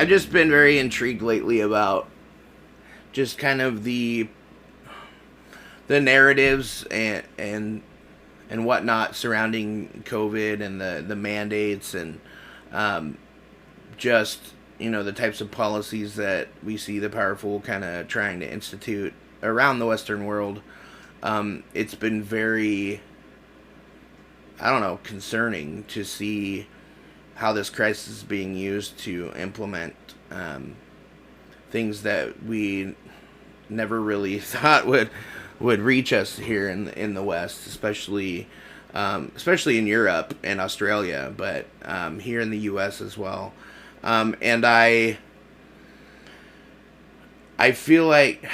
I've just been very intrigued lately about just kind of the narratives and whatnot surrounding COVID and the mandates and just the types of policies that we see the powerful kind of trying to institute around the Western world. It's been very, I don't know, concerning to see how this crisis is being used to implement things that we never really thought would reach us here in the West, especially in Europe and Australia, but here in the U.S. as well. And I feel like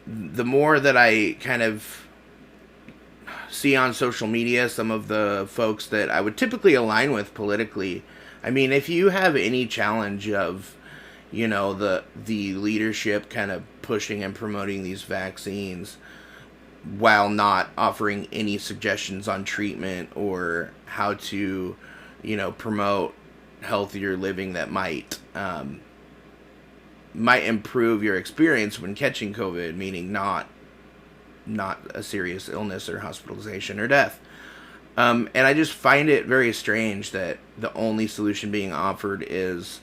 the more that I kind of see on social media, some of the folks that I would typically align with politically, I mean, if you have any challenge of, the leadership kind of pushing and promoting these vaccines while not offering any suggestions on treatment or how to, promote healthier living that might improve your experience when catching COVID, meaning not a serious illness or hospitalization or death. And I just find it very strange that the only solution being offered is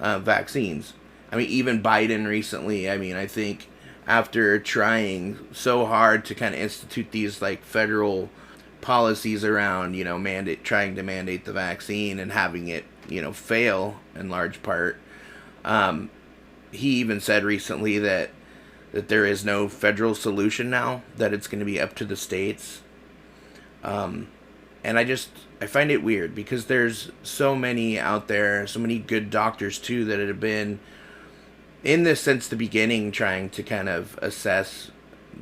vaccines. I mean, even Biden recently, I think after trying so hard to kind of institute these like federal policies around, trying to mandate the vaccine and having it, fail in large part, he even said recently that there is no federal solution now, that it's going to be up to the states. And I find it weird because there's so many out there, so many good doctors too, that have been in this since the beginning, trying to kind of assess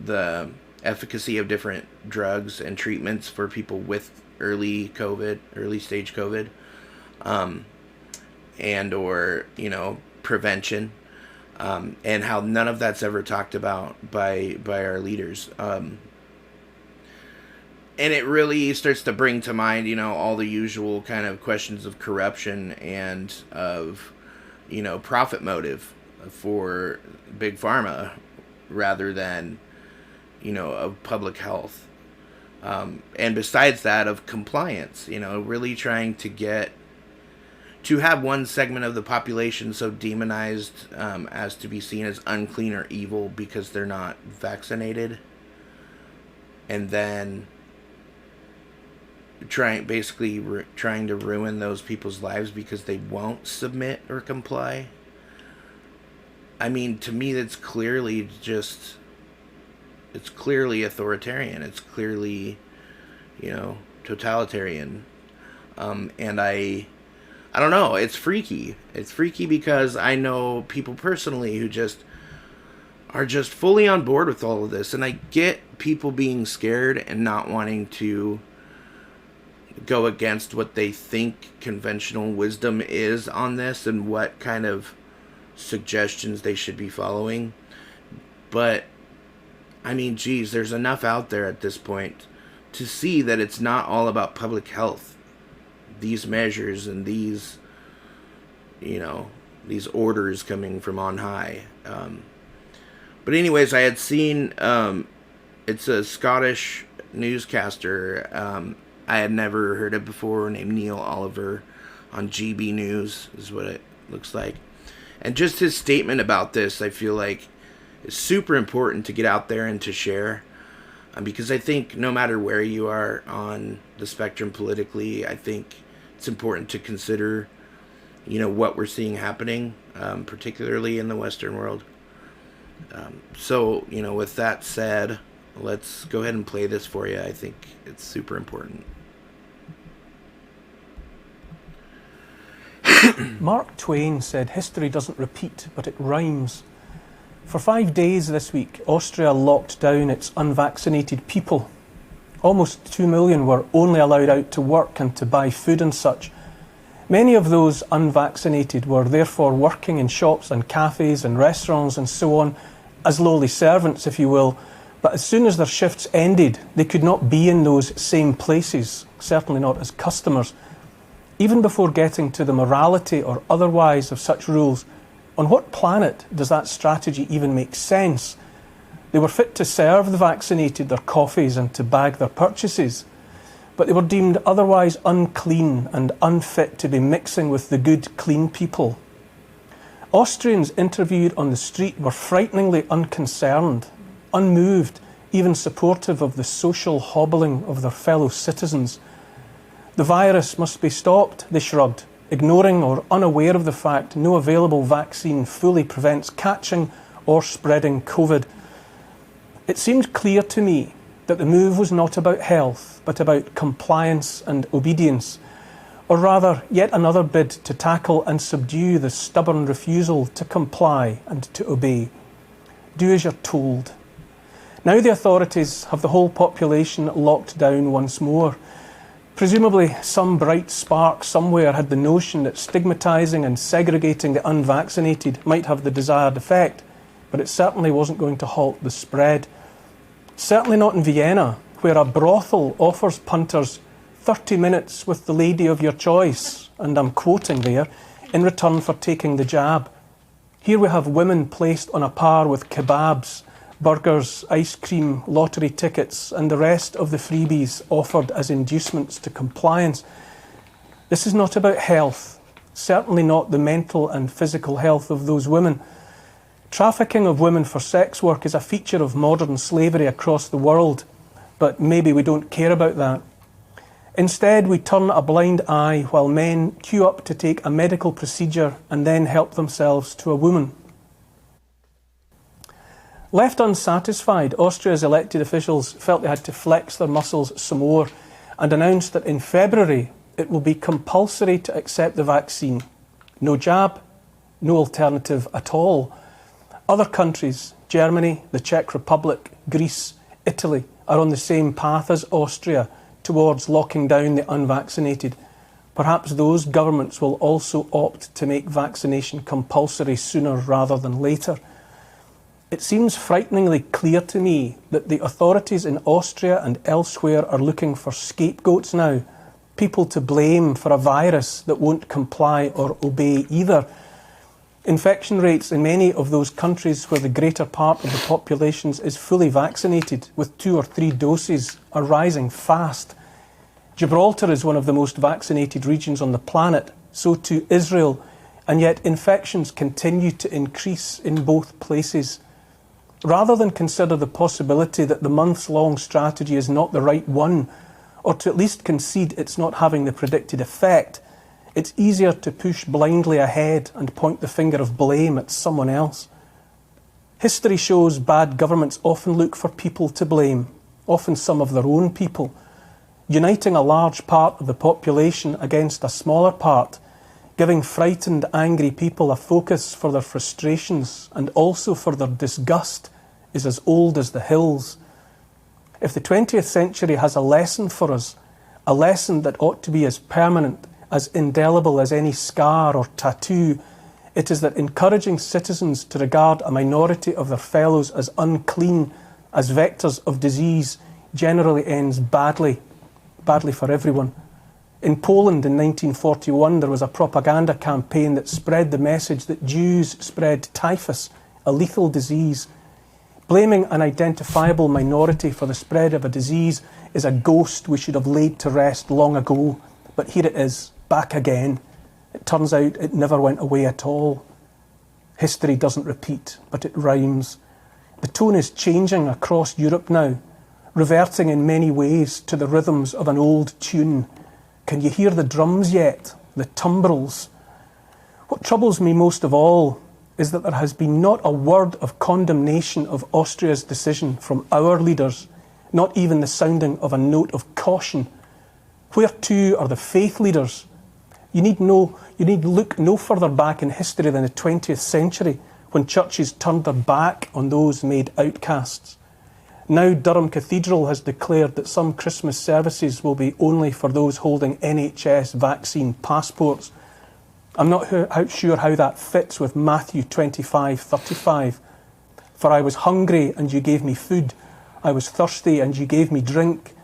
the efficacy of different drugs and treatments for people with early stage COVID, and or, prevention. And how none of that's ever talked about by our leaders. And it really starts to bring to mind, all the usual kind of questions of corruption and of, profit motive for big pharma rather than, of public health. And besides that, of compliance, really trying to have one segment of the population so demonized as to be seen as unclean or evil because they're not vaccinated, and then trying to ruin those people's lives because they won't submit or comply. I mean, to me, that's clearly it's clearly authoritarian. It's clearly, totalitarian. And I don't know. It's freaky. It's freaky because I know people personally who are just fully on board with all of this. And I get people being scared and not wanting to go against what they think conventional wisdom is on this and what kind of suggestions they should be following. But, I mean, geez, there's enough out there at this point to see that it's not all about public health. These measures and these orders coming from on high. But anyways, I had seen, it's a Scottish newscaster, I had never heard of before, named Neil Oliver, on GB News, is what it looks like. And just his statement about this, I feel like, is super important to get out there and to share. Because I think no matter where you are on the spectrum politically, I think it's important to consider, what we're seeing happening, particularly in the Western world. So, with that said, let's go ahead and play this for you. I think it's super important. Mark Twain said, "History doesn't repeat, but it rhymes." For 5 days this week, Austria locked down its unvaccinated people. Almost 2 million were only allowed out to work and to buy food and such. Many of those unvaccinated were therefore working in shops and cafes and restaurants and so on, as lowly servants, if you will. But as soon as their shifts ended, they could not be in those same places, certainly not as customers. Even before getting to the morality or otherwise of such rules, on what planet does that strategy even make sense? They were fit to serve the vaccinated their coffees and to bag their purchases, but they were deemed otherwise unclean and unfit to be mixing with the good, clean people. Austrians interviewed on the street were frighteningly unconcerned, unmoved, even supportive of the social hobbling of their fellow citizens. The virus must be stopped, they shrugged, ignoring or unaware of the fact no available vaccine fully prevents catching or spreading COVID. It seemed clear to me that the move was not about health, but about compliance and obedience, or rather, yet another bid to tackle and subdue the stubborn refusal to comply and to obey. Do as you're told. Now the authorities have the whole population locked down once more. Presumably, some bright spark somewhere had the notion that stigmatising and segregating the unvaccinated might have the desired effect, but it certainly wasn't going to halt the spread. Certainly not in Vienna, where a brothel offers punters 30 minutes with the lady of your choice, and I'm quoting there, in return for taking the jab. Here we have women placed on a par with kebabs, burgers, ice cream, lottery tickets, and the rest of the freebies offered as inducements to compliance. This is not about health, certainly not the mental and physical health of those women. Trafficking of women for sex work is a feature of modern slavery across the world, but maybe we don't care about that. Instead, we turn a blind eye while men queue up to take a medical procedure and then help themselves to a woman. Left unsatisfied, Austria's elected officials felt they had to flex their muscles some more and announced that in February it will be compulsory to accept the vaccine. No jab, no alternative at all. Other countries, Germany, the Czech Republic, Greece, Italy, are on the same path as Austria towards locking down the unvaccinated. Perhaps those governments will also opt to make vaccination compulsory sooner rather than later. It seems frighteningly clear to me that the authorities in Austria and elsewhere are looking for scapegoats now, people to blame for a virus that won't comply or obey either. Infection rates in many of those countries where the greater part of the populations is fully vaccinated with 2 or 3 doses are rising fast. Gibraltar is one of the most vaccinated regions on the planet, so too Israel, and yet infections continue to increase in both places. Rather than consider the possibility that the months-long strategy is not the right one, or to at least concede it's not having the predicted effect, it's easier to push blindly ahead and point the finger of blame at someone else. History shows bad governments often look for people to blame, often some of their own people. Uniting a large part of the population against a smaller part, giving frightened, angry people a focus for their frustrations and also for their disgust, is as old as the hills. If the 20th century has a lesson for us, a lesson that ought to be as permanent, as indelible as any scar or tattoo, it is that encouraging citizens to regard a minority of their fellows as unclean, as vectors of disease, generally ends badly for everyone. In Poland in 1941, there was a propaganda campaign that spread the message that Jews spread typhus, a lethal disease. Blaming an identifiable minority for the spread of a disease is a ghost we should have laid to rest long ago. But here it is, back again. It turns out it never went away at all. History doesn't repeat, but it rhymes. The tone is changing across Europe now, reverting in many ways to the rhythms of an old tune. Can you hear the drums yet? The tumbrils? What troubles me most of all is that there has been not a word of condemnation of Austria's decision from our leaders, not even the sounding of a note of caution. Where too are the faith leaders? You need look no further back in history than the 20th century, when churches turned their back on those made outcasts. Now Durham Cathedral has declared that some Christmas services will be only for those holding NHS vaccine passports. I'm not sure how that fits with Matthew 25:35. For I was hungry and you gave me food. I was thirsty and you gave me drink.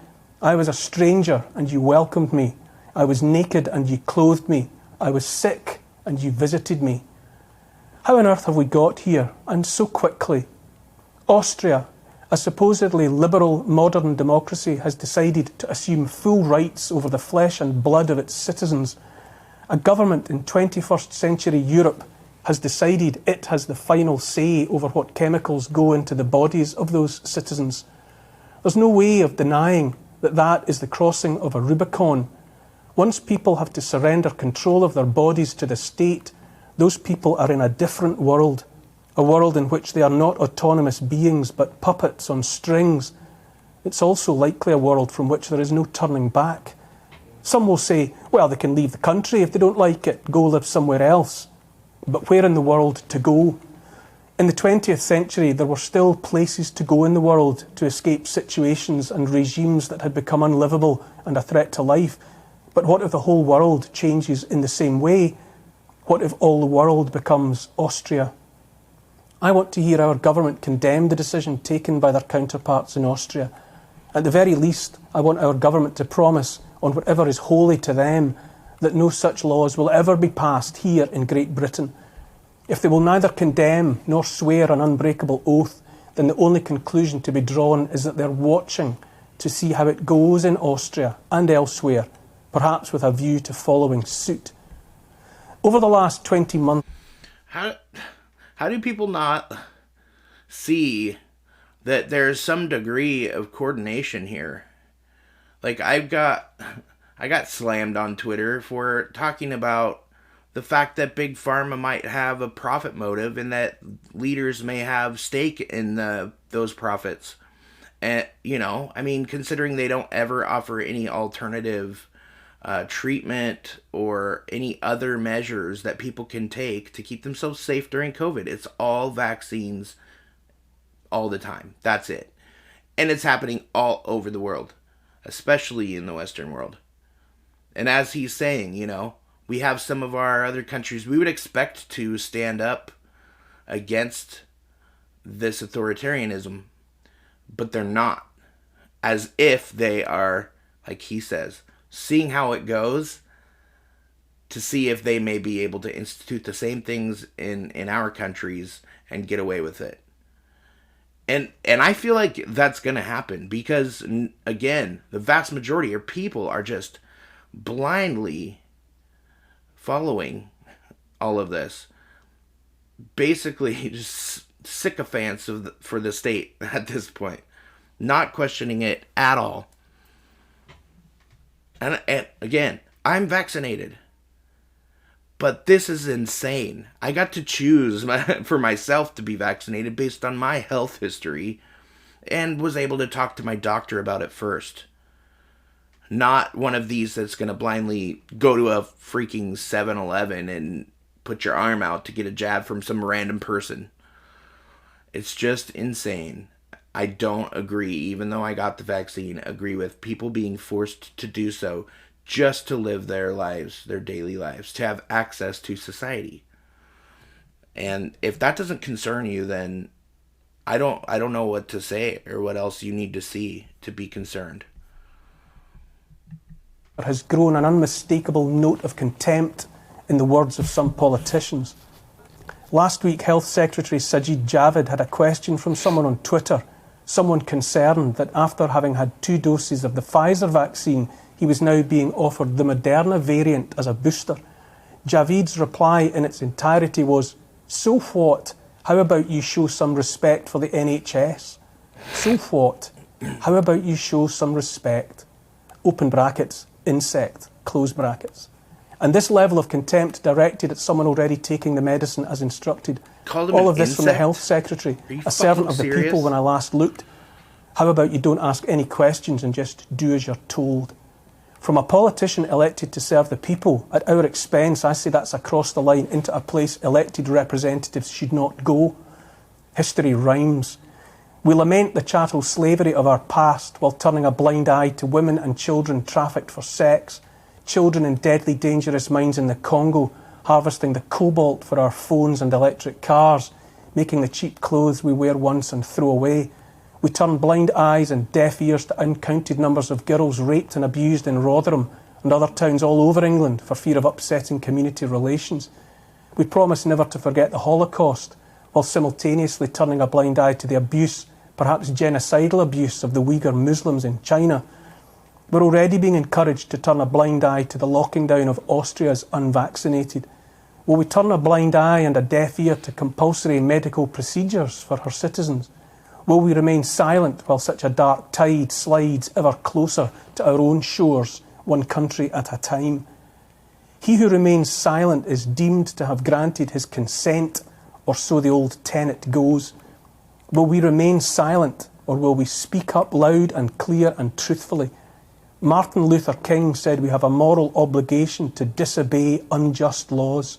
I was a stranger and you welcomed me. I was naked and you clothed me. I was sick and you visited me. How on earth have we got here, and so quickly? Austria, a supposedly liberal modern democracy, has decided to assume full rights over the flesh and blood of its citizens. A government in 21st century Europe has decided it has the final say over what chemicals go into the bodies of those citizens. There's no way of denying that that is the crossing of a Rubicon. Once people have to surrender control of their bodies to the state, those people are in a different world, a world in which they are not autonomous beings but puppets on strings. It's also likely a world from which there is no turning back. Some will say, well, they can leave the country if they don't like it, go live somewhere else. But where in the world to go? In the 20th century, there were still places to go in the world to escape situations and regimes that had become unlivable and a threat to life. But what if the whole world changes in the same way? What if all the world becomes Austria? I want to hear our government condemn the decision taken by their counterparts in Austria. At the very least, I want our government to promise, on whatever is holy to them, that no such laws will ever be passed here in Great Britain. If they will neither condemn nor swear an unbreakable oath, then the only conclusion to be drawn is that they're watching to see how it goes in Austria and elsewhere, perhaps with a view to following suit. Over the last 20 months... How do people not see that there's some degree of coordination here? Like, I got slammed on Twitter for talking about the fact that Big Pharma might have a profit motive and that leaders may have stake in those profits. And, considering they don't ever offer any alternative treatment or any other measures that people can take to keep themselves safe during COVID. It's all vaccines all the time. That's it. And it's happening all over the world, especially in the Western world. And as he's saying, we have some of our other countries we would expect to stand up against this authoritarianism, but they're not. As if they are, like he says, seeing how it goes to see if they may be able to institute the same things in our countries and get away with it. And I feel like that's going to happen because, again, the vast majority of people are just blindly following all of this. Basically, just sycophants for the state at this point. Not questioning it at all. And again, I'm vaccinated. But this is insane. I got to choose for myself to be vaccinated based on my health history and was able to talk to my doctor about it first. Not one of these that's going to blindly go to a freaking 7-Eleven and put your arm out to get a jab from some random person. It's just insane. I don't agree, even though I got the vaccine, agree with people being forced to do so just to live their lives, their daily lives, to have access to society. And if that doesn't concern you, then I don't know what to say or what else you need to see to be concerned. There has grown an unmistakable note of contempt in the words of some politicians. Last week, Health Secretary Sajid Javid had a question from someone on Twitter, someone concerned that after having had 2 doses of the Pfizer vaccine, he was now being offered the Moderna variant as a booster. Javid's reply in its entirety was, "So what? How about you show some respect for the NHS? So what? How about you show some respect?" Open brackets, insect, close brackets. And this level of contempt directed at someone already taking the medicine as instructed. All of this from the Health Secretary, a servant of the people when I last looked. How about you don't ask any questions and just do as you're told? From a politician elected to serve the people, at our expense, I say that's across the line into a place elected representatives should not go. History rhymes. We lament the chattel slavery of our past while turning a blind eye to women and children trafficked for sex, children in deadly dangerous mines in the Congo, harvesting the cobalt for our phones and electric cars, making the cheap clothes we wear once and throw away. We turn blind eyes and deaf ears to uncounted numbers of girls raped and abused in Rotherham, and other towns all over England for fear of upsetting community relations. We promise never to forget the Holocaust, while simultaneously turning a blind eye to the abuse, perhaps genocidal abuse, of the Uyghur Muslims in China. We're already being encouraged to turn a blind eye to the locking down of Austria's unvaccinated. Will we turn a blind eye and a deaf ear to compulsory medical procedures for her citizens? Will we remain silent while such a dark tide slides ever closer to our own shores, one country at a time? He who remains silent is deemed to have granted his consent, or so the old tenet goes. Will we remain silent, or will we speak up loud and clear and truthfully? Martin Luther King said we have a moral obligation to disobey unjust laws.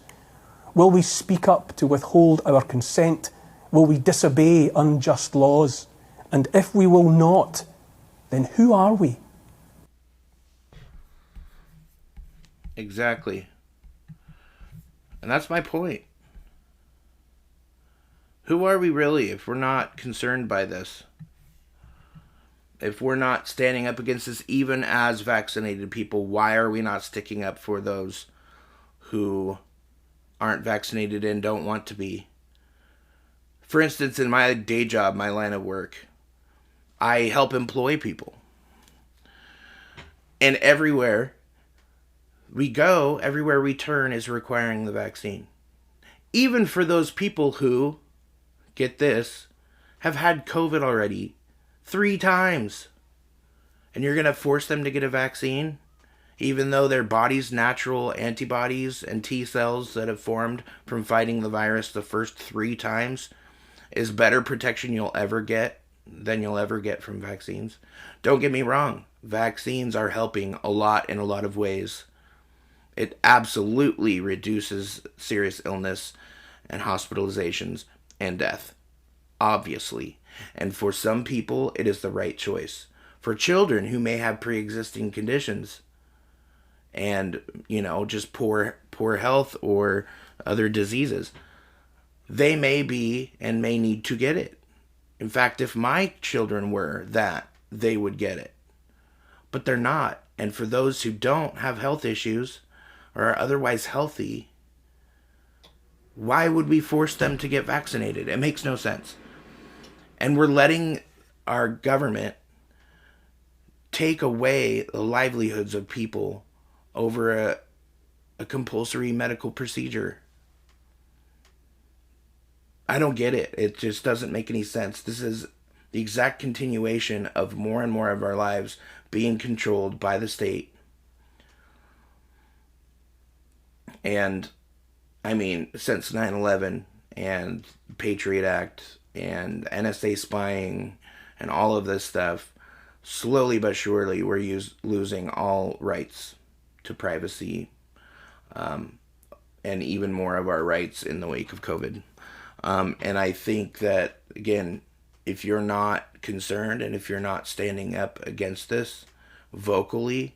Will we speak up to withhold our consent? Will we disobey unjust laws? And if we will not, then who are we? Exactly. And that's my point. Who are we really if we're not concerned by this? If we're not standing up against this, even as vaccinated people, why are we not sticking up for those who aren't vaccinated and don't want to be? For instance, in my day job, my line of work, I help employ people. And everywhere we go, everywhere we turn is requiring the vaccine. Even for those people who, get this, have had COVID already 3 times. And you're going to force them to get a vaccine? Even though their body's natural antibodies and T cells that have formed from fighting the virus the first 3 times is better protection you'll ever get than you'll ever get from vaccines. Don't get me wrong. Vaccines are helping a lot in a lot of ways. It absolutely reduces serious illness and hospitalizations and death. Obviously. And for some people, it is the right choice. For children who may have pre-existing conditions and, just poor health or other diseases, they may be and may need to get it. In fact, if my children were that, they would get it. But they're not. And for those who don't have health issues or are otherwise healthy, why would we force them to get vaccinated? It makes no sense. And we're letting our government take away the livelihoods of people over a compulsory medical procedure. I don't get it. It just doesn't make any sense. This is the exact continuation of more and more of our lives being controlled by the state. And, since 9/11 and Patriot Act and NSA spying and all of this stuff, slowly but surely we're losing all rights to privacy, and even more of our rights in the wake of COVID. And I think that, again, if you're not concerned and if you're not standing up against this vocally,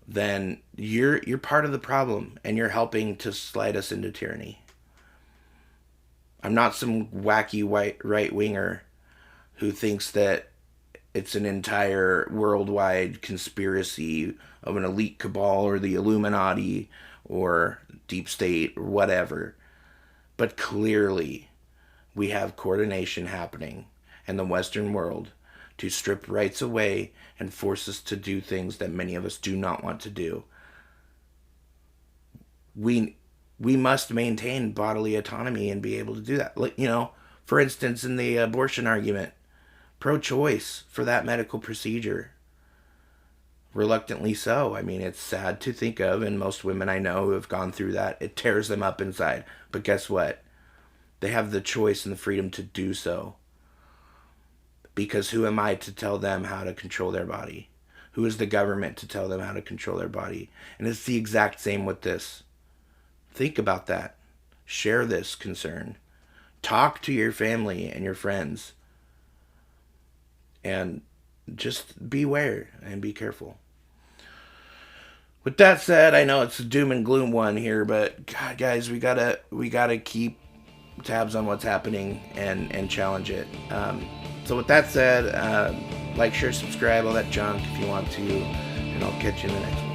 then you're part of the problem and you're helping to slide us into tyranny. I'm not some wacky white right-winger who thinks that it's an entire worldwide conspiracy of an elite cabal or the Illuminati or deep state or whatever. But clearly, we have coordination happening in the Western world to strip rights away and force us to do things that many of us do not want to do. We must maintain bodily autonomy and be able to do that. For instance, in the abortion argument, pro-choice for that medical procedure. Reluctantly so. It's sad to think of, and most women I know who have gone through that, it tears them up inside. But guess what? They have the choice and the freedom to do so. Because who am I to tell them how to control their body? Who is the government to tell them how to control their body? And it's the exact same with this. Think about that. Share this concern. Talk to your family and your friends. And just beware and be careful. With that said, I know it's a doom and gloom one here, but God, guys, we gotta keep tabs on what's happening and challenge it. So with that said, like, share, subscribe, all that junk if you want to, and I'll catch you in the next one.